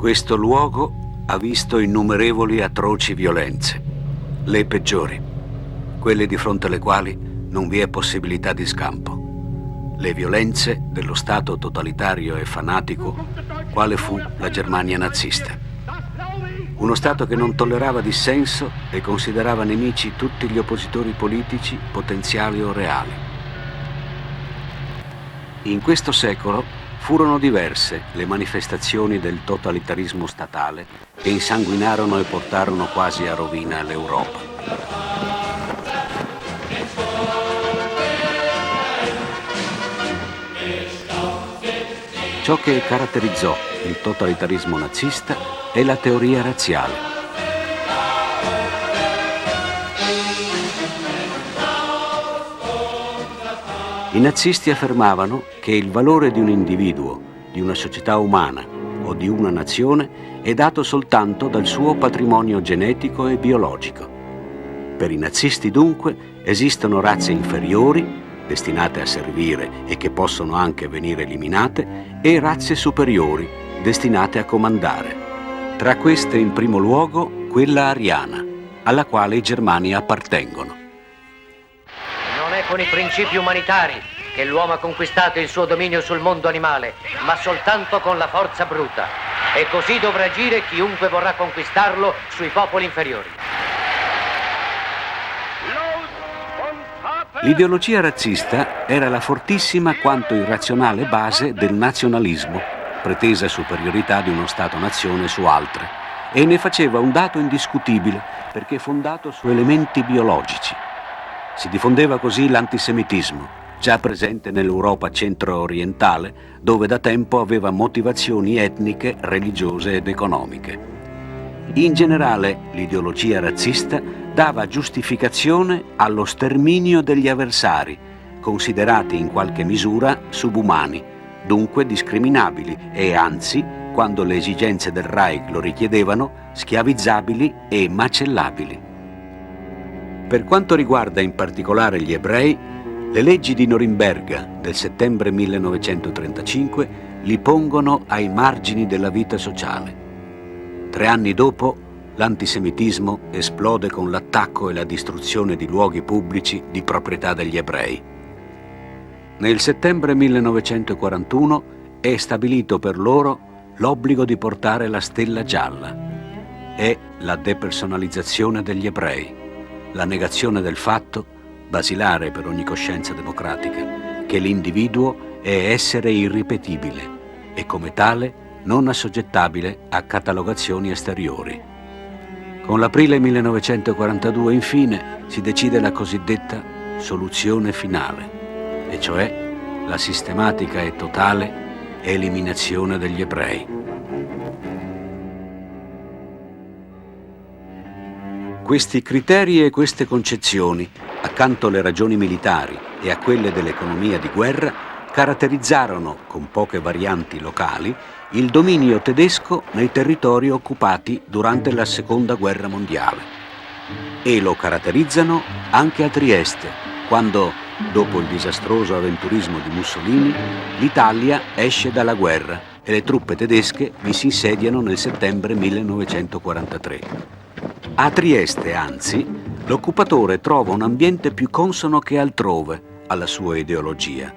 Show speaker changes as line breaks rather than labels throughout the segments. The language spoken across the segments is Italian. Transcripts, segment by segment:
Questo luogo ha visto innumerevoli atroci violenze, le peggiori, quelle di fronte alle quali non vi è possibilità di scampo. Le violenze dello Stato totalitario e fanatico, quale fu la Germania nazista. Uno Stato che non tollerava dissenso e considerava nemici tutti gli oppositori politici, potenziali o reali. In questo secolo furono diverse le manifestazioni del totalitarismo statale che insanguinarono e portarono quasi a rovina l'Europa. Ciò che caratterizzò il totalitarismo nazista è la teoria razziale. I nazisti affermavano che il valore di un individuo, di una società umana o di una nazione è dato soltanto dal suo patrimonio genetico e biologico. Per i nazisti dunque esistono razze inferiori, destinate a servire e che possono anche venire eliminate, e razze superiori, destinate a comandare. Tra queste in primo luogo quella ariana, alla quale i germani appartengono.
Non è con i principi umanitari che l'uomo ha conquistato il suo dominio sul mondo animale, ma soltanto con la forza bruta. E così dovrà agire chiunque vorrà conquistarlo sui popoli inferiori.
L'ideologia razzista era la fortissima quanto irrazionale base del nazionalismo, pretesa superiorità di uno Stato-nazione su altre, e ne faceva un dato indiscutibile perché fondato su elementi biologici. Si diffondeva così l'antisemitismo, già presente nell'Europa centro-orientale, dove da tempo aveva motivazioni etniche, religiose ed economiche. In generale, l'ideologia razzista dava giustificazione allo sterminio degli avversari, considerati in qualche misura subumani, dunque discriminabili e anzi, quando le esigenze del Reich lo richiedevano, schiavizzabili e macellabili. Per quanto riguarda in particolare gli ebrei, le leggi di Norimberga del settembre 1935 li pongono ai margini della vita sociale. 3 anni dopo, l'antisemitismo esplode con l'attacco e la distruzione di luoghi pubblici di proprietà degli ebrei. Nel settembre 1941 è stabilito per loro l'obbligo di portare la stella gialla. È la depersonalizzazione degli ebrei, la negazione del fatto, basilare per ogni coscienza democratica, che l'individuo è essere irripetibile e come tale non assoggettabile a catalogazioni esteriori. Con l'aprile 1942, infine, si decide la cosiddetta soluzione finale, e cioè la sistematica e totale eliminazione degli ebrei. Questi criteri e queste concezioni, accanto alle ragioni militari e a quelle dell'economia di guerra, caratterizzarono, con poche varianti locali, il dominio tedesco nei territori occupati durante la Seconda Guerra Mondiale. E lo caratterizzano anche a Trieste, quando, dopo il disastroso avventurismo di Mussolini, l'Italia esce dalla guerra e le truppe tedesche vi si insediano nel settembre 1943. A Trieste, anzi, l'occupatore trova un ambiente più consono che altrove alla sua ideologia.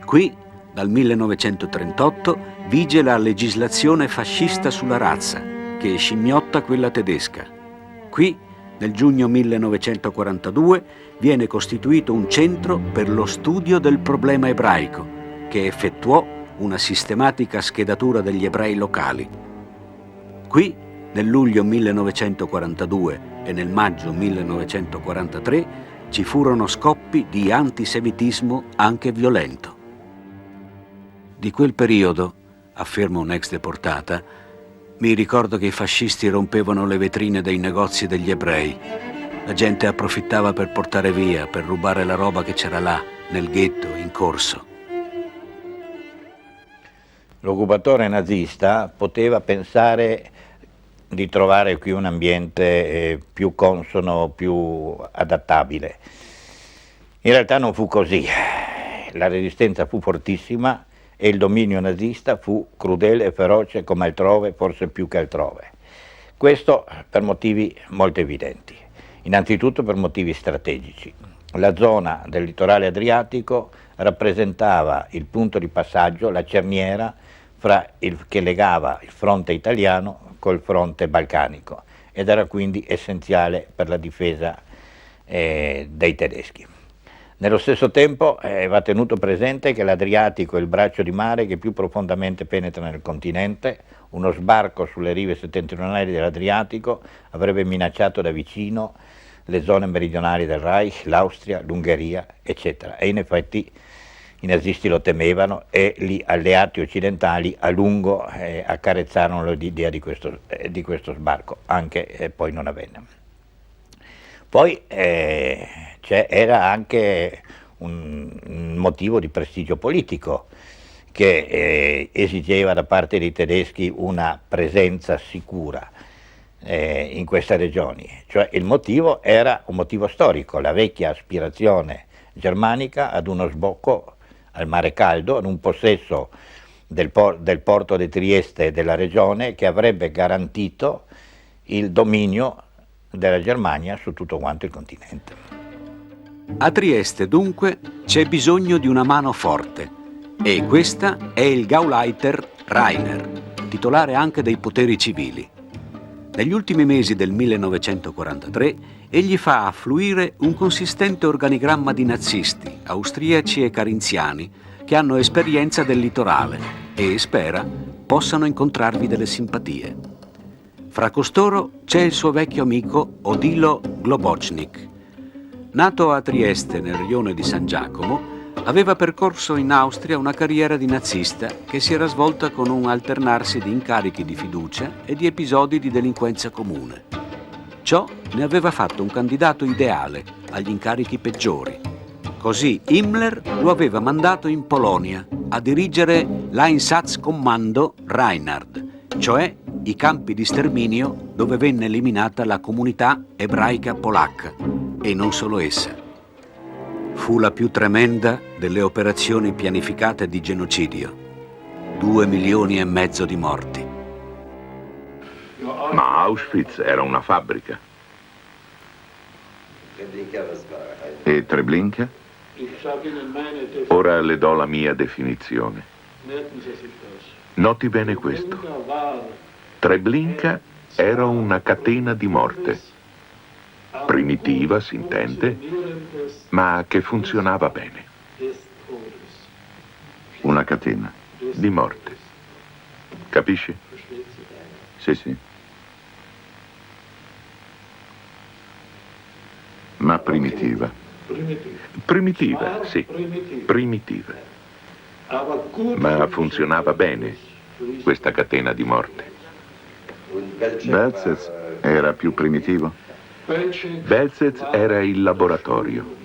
Qui, dal 1938, vige la legislazione fascista sulla razza, che scimmiotta quella tedesca. Qui, nel giugno 1942, viene costituito un centro per lo studio del problema ebraico, che effettuò una sistematica schedatura degli ebrei locali. Qui, nel luglio 1942 e nel maggio 1943, ci furono scoppi di antisemitismo anche violento. Di quel periodo, afferma un'ex deportata, mi ricordo che i fascisti rompevano le vetrine dei negozi degli ebrei. La gente approfittava per portare via, per rubare la roba che c'era là, nel ghetto, in corso.
L'occupatore nazista poteva pensare di trovare qui un ambiente più consono, più adattabile. In realtà non fu così. La resistenza fu fortissima e il dominio nazista fu crudele e feroce come altrove, forse più che altrove. Questo per motivi molto evidenti. Innanzitutto per motivi strategici. La zona del litorale adriatico rappresentava il punto di passaggio, la cerniera che legava il fronte italiano col fronte balcanico ed era quindi essenziale per la difesa dei tedeschi. Nello stesso tempo va tenuto presente che l'Adriatico è il braccio di mare che più profondamente penetra nel continente. Uno sbarco sulle rive settentrionali dell'Adriatico avrebbe minacciato da vicino le zone meridionali del Reich, l'Austria, l'Ungheria, eccetera. E in effetti i nazisti lo temevano e gli alleati occidentali a lungo accarezzarono l'idea di questo sbarco, anche poi non avvenne. Poi era anche un motivo di prestigio politico che esigeva da parte dei tedeschi una presenza sicura in queste regioni. Cioè il motivo era un motivo storico, la vecchia aspirazione germanica ad uno sbocco al mare caldo, ad un possesso del porto di Trieste e della regione che avrebbe garantito il dominio della Germania su tutto quanto il continente.
A Trieste dunque c'è bisogno di una mano forte e questa è il Gauleiter Rainer, titolare anche dei poteri civili. Negli ultimi mesi del 1943 egli fa affluire un consistente organigramma di nazisti, austriaci e carinziani che hanno esperienza del litorale e spera possano incontrarvi delle simpatie. Fra costoro c'è il suo vecchio amico Odilo Globocnik. Nato a Trieste nel rione di San Giacomo, aveva percorso in Austria una carriera di nazista che si era svolta con un alternarsi di incarichi di fiducia e di episodi di delinquenza comune. Ciò ne aveva fatto un candidato ideale agli incarichi peggiori. Così Himmler lo aveva mandato in Polonia a dirigere l'Einsatzkommando Reinhard, cioè i campi di sterminio dove venne eliminata la comunità ebraica polacca, e non solo essa. Fu la più tremenda delle operazioni pianificate di genocidio. 2,5 milioni di morti.
Ma Auschwitz era una fabbrica. E Treblinka? Ora le do la mia definizione. Noti bene questo. Treblinka era una catena di morte. Primitiva, si intende, ma che funzionava bene. Una catena di morte. Capisci? Sì, sì. Ma primitiva. Primitiva, sì. Primitiva. Ma funzionava bene questa catena di morte. Belzec era più primitivo? Belzec era il laboratorio.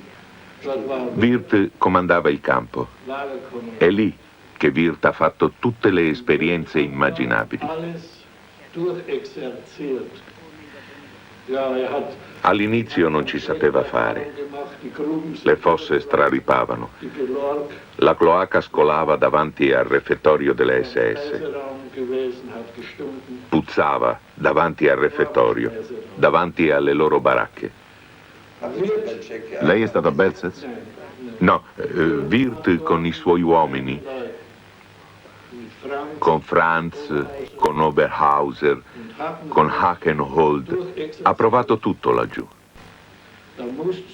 Wirth comandava il campo. È lì che Wirth ha fatto tutte le esperienze immaginabili. All'inizio non ci sapeva fare. Le fosse straripavano. La cloaca scolava davanti al refettorio delle SS. Puzzava davanti al refettorio, davanti alle loro baracche. Lei è stato a Belzec? No, Wirth con i suoi uomini, con Franz, con Oberhauser, con Hackenhold, ha provato tutto laggiù.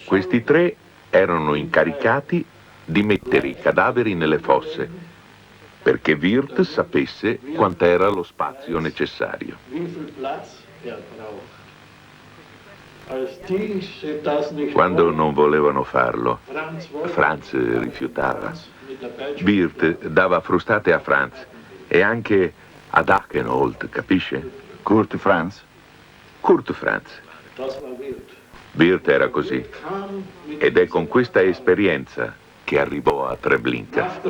Questi tre erano incaricati di mettere i cadaveri nelle fosse, perché Wirth sapesse quant'era lo spazio necessario. Quando non volevano farlo, Franz rifiutava. Wirth dava frustate a Franz e anche ad Hackenhold, capisce? Kurt Franz? Kurt Franz. Wirth era così, ed è con questa esperienza che arrivò a Treblinka.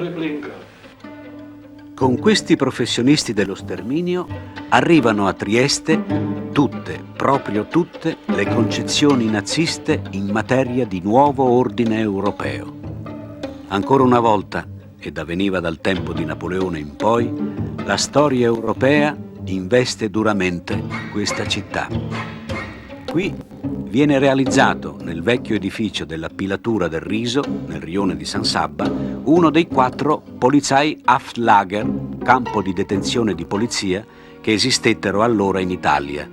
Con questi professionisti dello sterminio arrivano a Trieste tutte, proprio tutte, le concezioni naziste in materia di nuovo ordine europeo. Ancora una volta, ed avveniva dal tempo di Napoleone in poi, la storia europea investe duramente questa città. Qui viene realizzato, nel vecchio edificio della Pilatura del Riso, nel rione di San Sabba, uno dei 4 Polizeihaftlager, campo di detenzione di polizia, che esistettero allora in Italia.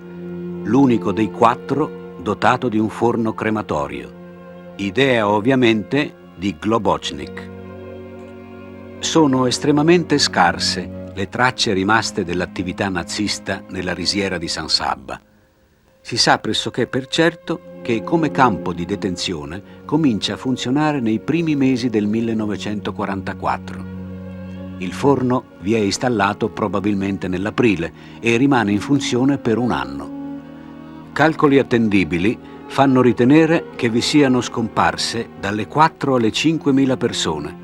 L'unico dei 4 dotato di un forno crematorio. Idea ovviamente di Globocnik. Sono estremamente scarse le tracce rimaste dell'attività nazista nella risiera di San Sabba. Si sa pressoché per certo che come campo di detenzione comincia a funzionare nei primi mesi del 1944. Il forno vi è installato probabilmente nell'aprile e rimane in funzione per un anno. Calcoli attendibili fanno ritenere che vi siano scomparse dalle 4 alle 5.000 persone,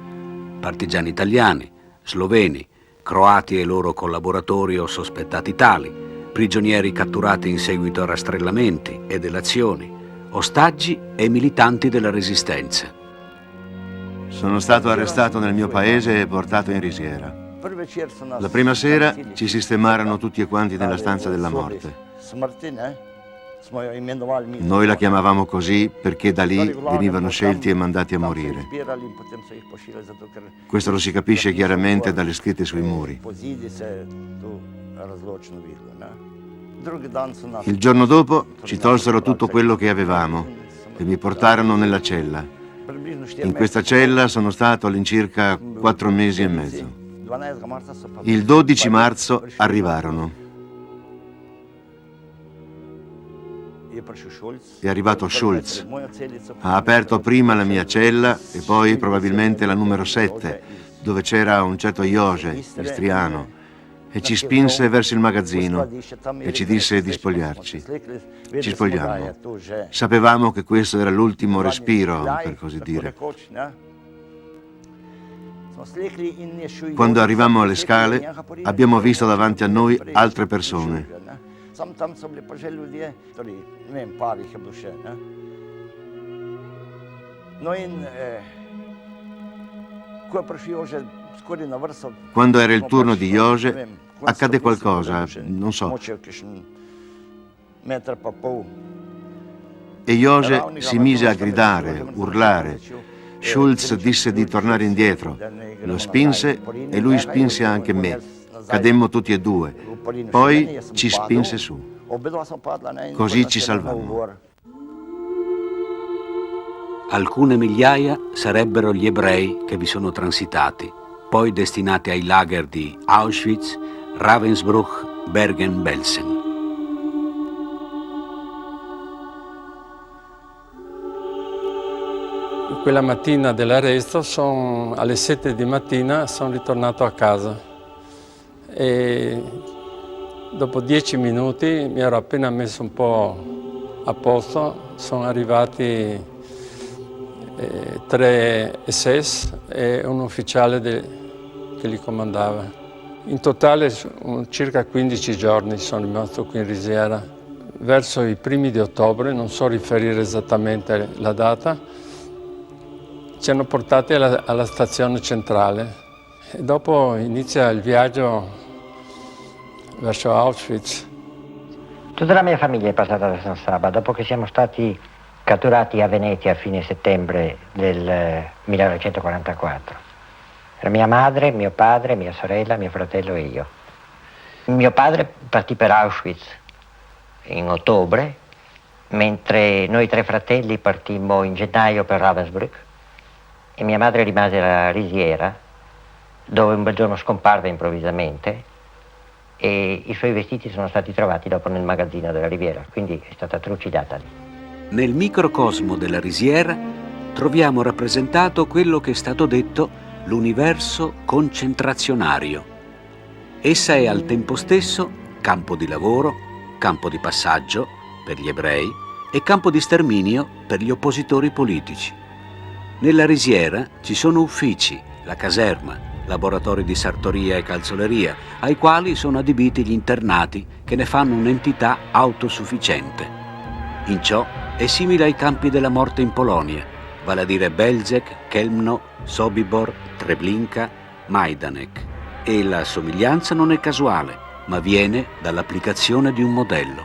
partigiani italiani, sloveni, croati e loro collaboratori o sospettati tali, prigionieri catturati in seguito a rastrellamenti e delazioni, ostaggi e militanti della Resistenza.
Sono stato arrestato nel mio paese e portato in risiera. La prima sera ci sistemarono tutti e quanti nella stanza della morte. Noi la chiamavamo così perché da lì venivano scelti e mandati a morire. Questo lo si capisce chiaramente dalle scritte sui muri. Il giorno dopo ci tolsero tutto quello che avevamo e mi portarono nella cella. In questa cella sono stato all'incirca 4 mesi e mezzo. Il 12 marzo arrivarono. È arrivato Schulz. Ha aperto prima la mia cella e poi probabilmente la numero 7, dove c'era un certo Jože, istriano, e ci spinse verso il magazzino e ci disse di spogliarci. Ci spogliammo. Sapevamo che questo era l'ultimo respiro, per così dire. Quando arrivammo alle scale, abbiamo visto davanti a noi altre persone. Quando era il turno di Jože, accade qualcosa, non so. E Jože si mise a gridare, urlare. Schulz disse di tornare indietro. Lo spinse e lui spinse anche me. Cademmo tutti e due. Poi ci spinse su. Così ci salvammo.
Alcune migliaia sarebbero gli ebrei che vi sono transitati, poi destinati ai lager di Auschwitz, Ravensbrück, Bergen-Belsen.
Quella mattina dell'arresto, alle 7 di mattina, sono ritornato a casa e dopo 10 minuti mi ero appena messo un po' a posto, sono arrivati 3 SS e un ufficiale che li comandava. In totale circa 15 giorni sono rimasto qui in risiera. Verso i primi di ottobre, non so riferire esattamente la data, ci hanno portati alla stazione centrale e dopo inizia il viaggio verso Auschwitz.
Tutta la mia famiglia è passata da San Sabba dopo che siamo stati catturati a Venezia a fine settembre del 1944. Era mia madre, mio padre, mia sorella, mio fratello e io. Mio padre partì per Auschwitz in ottobre, mentre noi 3 fratelli partimmo in gennaio per Ravensbrück e mia madre rimase alla risiera, dove un bel giorno scomparve improvvisamente e i suoi vestiti sono stati trovati dopo nel magazzino della Riviera, quindi è stata trucidata lì.
Nel microcosmo della risiera troviamo rappresentato quello che è stato detto l'universo concentrazionario. Essa è al tempo stesso campo di lavoro, campo di passaggio per gli ebrei e campo di sterminio per gli oppositori politici. Nella risiera ci sono uffici, la caserma, laboratori di sartoria e calzoleria, ai quali sono adibiti gli internati che ne fanno un'entità autosufficiente. In ciò è simile ai campi della morte in Polonia, vale a dire Belzec, Chełmno, Sobibor, Treblinka, Majdanek. E la somiglianza non è casuale, ma viene dall'applicazione di un modello.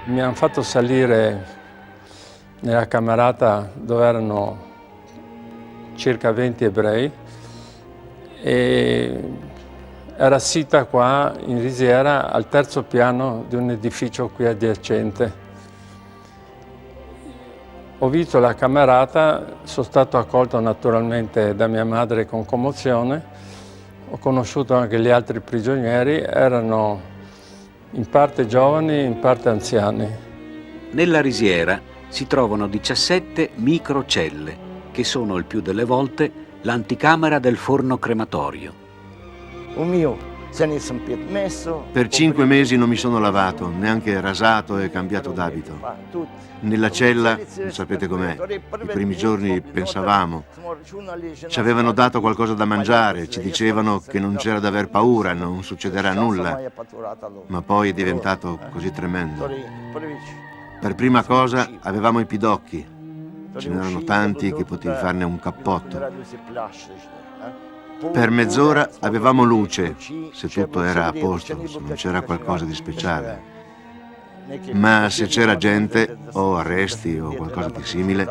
Mi hanno fatto salire nella camerata dove erano circa 20 ebrei e era sita qua in Risiera al terzo piano di un edificio qui adiacente. Ho visto la camerata, sono stato accolto naturalmente da mia madre con commozione, ho conosciuto anche gli altri prigionieri, erano in parte giovani, in parte anziani.
Nella Risiera si trovano 17 microcelle, che sono il più delle volte l'anticamera del forno crematorio.
Per 5 mesi non mi sono lavato, neanche rasato e cambiato d'abito. Nella cella, sapete com'è, i primi giorni pensavamo. Ci avevano dato qualcosa da mangiare, ci dicevano che non c'era da aver paura, non succederà nulla. Ma poi è diventato così tremendo. Per prima cosa avevamo i pidocchi. Ce n'erano tanti che potevi farne un cappotto. Per mezz'ora avevamo luce, se tutto era a posto, se non c'era qualcosa di speciale. Ma se c'era gente, o arresti o qualcosa di simile,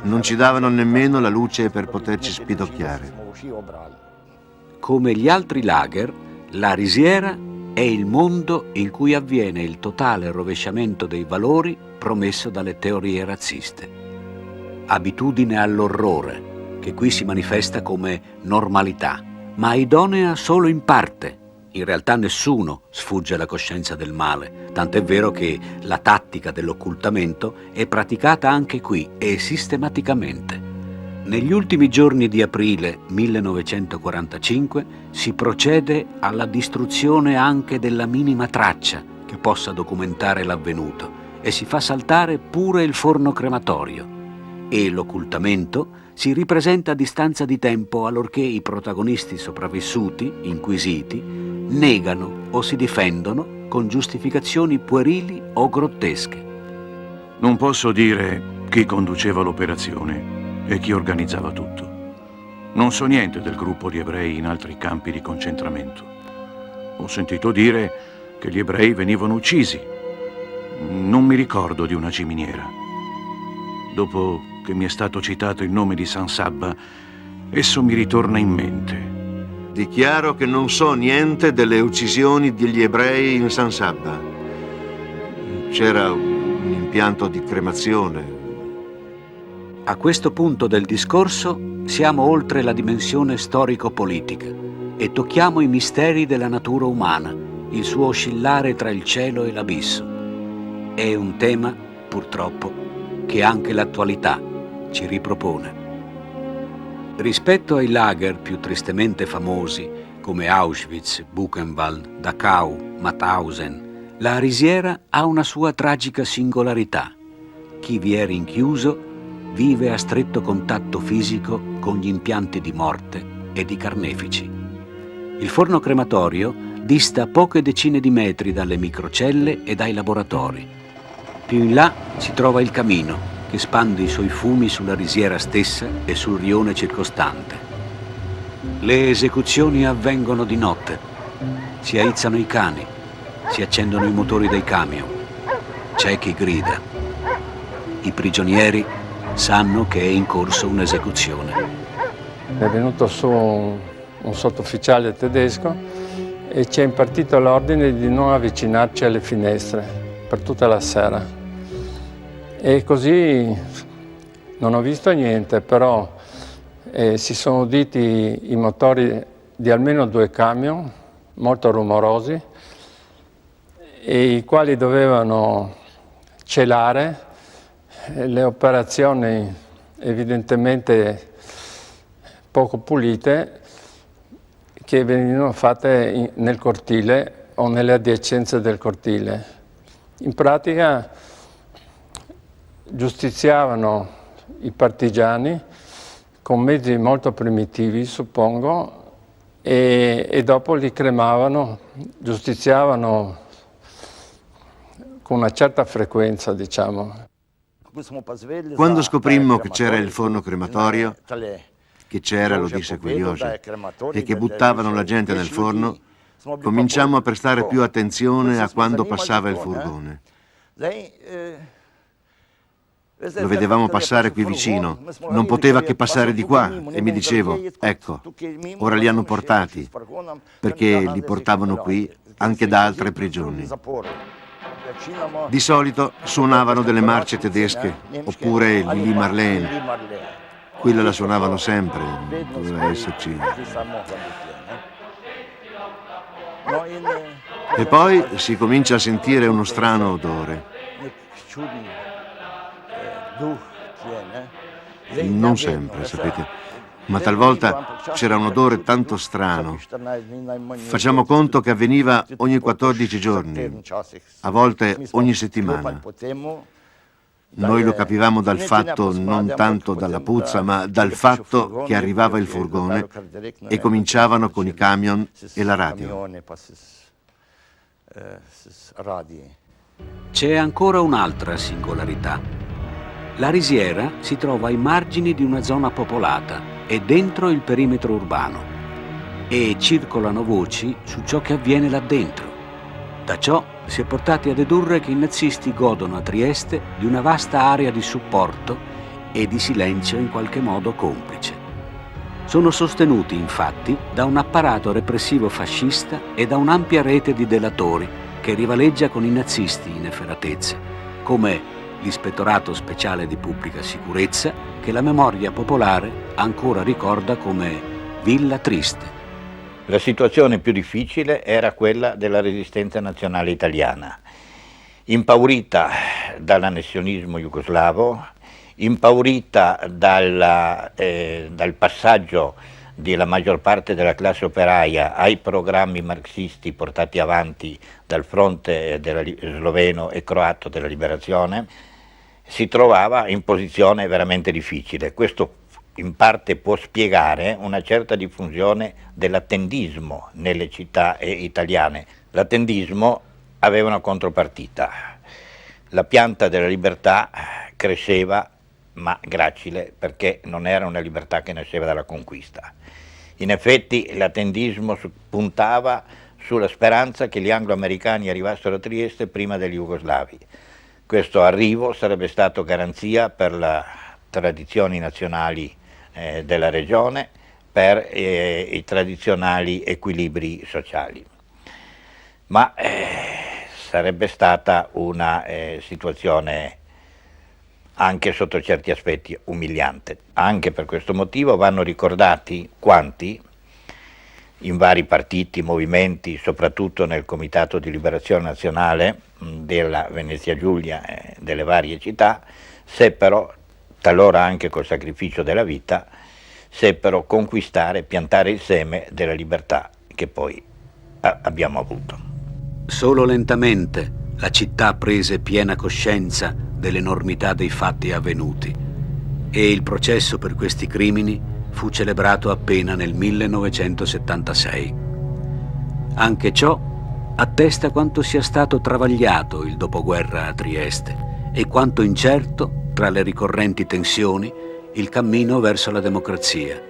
non ci davano nemmeno la luce per poterci spidocchiare.
Come gli altri lager, la Risiera è il mondo in cui avviene il totale rovesciamento dei valori promesso dalle teorie razziste. Abitudine all'orrore, che qui si manifesta come normalità, ma idonea solo in parte. In realtà nessuno sfugge alla coscienza del male, tant'è vero che la tattica dell'occultamento è praticata anche qui e sistematicamente. Negli ultimi giorni di aprile 1945 si procede alla distruzione anche della minima traccia che possa documentare l'avvenuto e si fa saltare pure il forno crematorio. E l'occultamento si ripresenta a distanza di tempo allorché i protagonisti sopravvissuti, inquisiti, negano o si difendono con giustificazioni puerili o grottesche.
Non posso dire chi conduceva l'operazione e chi organizzava tutto. Non so niente del gruppo di ebrei in altri campi di concentramento. Ho sentito dire che gli ebrei venivano uccisi. Non mi ricordo di una ciminiera. Dopo che mi è stato citato il nome di San Sabba, esso mi ritorna in mente.
Dichiaro che non so niente delle uccisioni degli ebrei in San Sabba. C'era un impianto di cremazione.
A questo punto del discorso siamo oltre la dimensione storico-politica e tocchiamo i misteri della natura umana, il suo oscillare tra il cielo e l'abisso. È un tema, purtroppo, che anche l'attualità ci ripropone. Rispetto ai lager più tristemente famosi, come Auschwitz, Buchenwald, Dachau, Mauthausen, la Risiera ha una sua tragica singolarità. Chi vi è rinchiuso vive a stretto contatto fisico con gli impianti di morte e di carnefici. Il forno crematorio dista poche decine di metri dalle microcelle e dai laboratori. Più in là si trova il camino, che spande i suoi fumi sulla Risiera stessa e sul rione circostante. Le esecuzioni avvengono di notte. Si aizzano i cani, si accendono i motori dei camion. C'è chi grida. I prigionieri sanno che è in corso un'esecuzione.
È venuto su un sottufficiale tedesco e ci ha impartito l'ordine di non avvicinarci alle finestre per tutta la sera. E così non ho visto niente, però si sono uditi i motori di almeno 2 camion, molto rumorosi, e i quali dovevano celare le operazioni evidentemente poco pulite che venivano fatte nel cortile o nelle adiacenze del cortile. In pratica giustiziavano i partigiani con mezzi molto primitivi, suppongo, e dopo li cremavano, giustiziavano con una certa frequenza, diciamo.
Quando scoprimmo che c'era il forno crematorio, che c'era, lo disse Quegiože, e che buttavano la gente nel forno, cominciamo a prestare più attenzione a quando passava il furgone. Lo vedevamo passare qui vicino, non poteva che passare di qua e mi dicevo, ecco, ora li hanno portati, perché li portavano qui anche da altre prigioni. Di solito suonavano delle marce tedesche, oppure Lili Marlene. Quella la suonavano sempre, doveva esserci. E poi si comincia a sentire uno strano odore. Non sempre, sapete, ma talvolta c'era un odore tanto strano. Facciamo conto che avveniva ogni 14 giorni, a volte ogni settimana. Noi lo capivamo dal fatto, non tanto dalla puzza, ma dal fatto che arrivava il furgone e cominciavano con i camion e la radio.
C'è ancora un'altra singolarità. La risiera si trova ai margini di una zona popolata e dentro il perimetro urbano e circolano voci su ciò che avviene là dentro. Da ciò si è portati a dedurre che i nazisti godono a Trieste di una vasta area di supporto e di silenzio in qualche modo complice. Sono sostenuti infatti da un apparato repressivo fascista e da un'ampia rete di delatori che rivaleggia con i nazisti in efferatezze, come l'Ispettorato Speciale di Pubblica Sicurezza, che la memoria popolare ancora ricorda come Villa Triste.
La situazione più difficile era quella della resistenza nazionale italiana, impaurita dall'annessionismo jugoslavo, impaurita dal passaggio della maggior parte della classe operaia ai programmi marxisti portati avanti dal fronte sloveno e croato della liberazione, si trovava in posizione veramente difficile. Questo in parte può spiegare una certa diffusione dell'attendismo nelle città italiane. L'attendismo aveva una contropartita. La pianta della libertà cresceva, ma gracile, perché non era una libertà che nasceva dalla conquista. In effetti l'attendismo puntava sulla speranza che gli anglo-americani arrivassero a Trieste prima degli jugoslavi. Questo arrivo sarebbe stato garanzia per le tradizioni nazionali della regione, per i tradizionali equilibri sociali. Ma sarebbe stata una situazione anche sotto certi aspetti umiliante. Anche per questo motivo vanno ricordati quanti, in vari partiti, movimenti, soprattutto nel Comitato di Liberazione Nazionale della Venezia Giulia e delle varie città, seppero, talora anche col sacrificio della vita, seppero conquistare, piantare il seme della libertà che poi abbiamo avuto.
Solo lentamente la città prese piena coscienza dell'enormità dei fatti avvenuti e il processo per questi crimini fu celebrato appena nel 1976. Anche ciò attesta quanto sia stato travagliato il dopoguerra a Trieste e quanto incerto, tra le ricorrenti tensioni, il cammino verso la democrazia.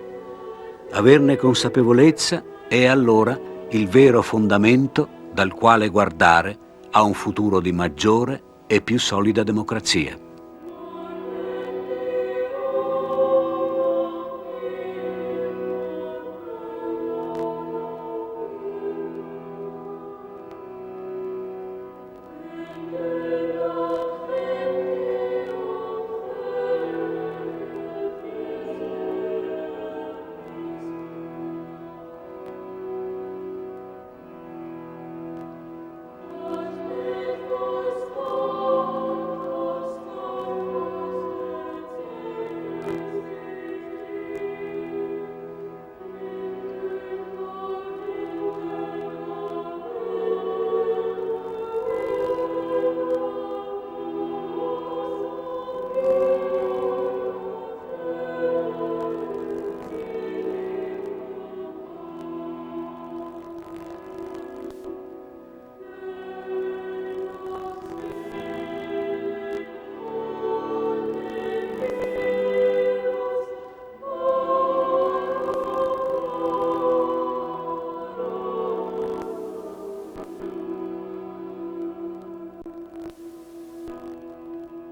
Averne consapevolezza è allora il vero fondamento dal quale guardare a un futuro di maggiore e più solida democrazia.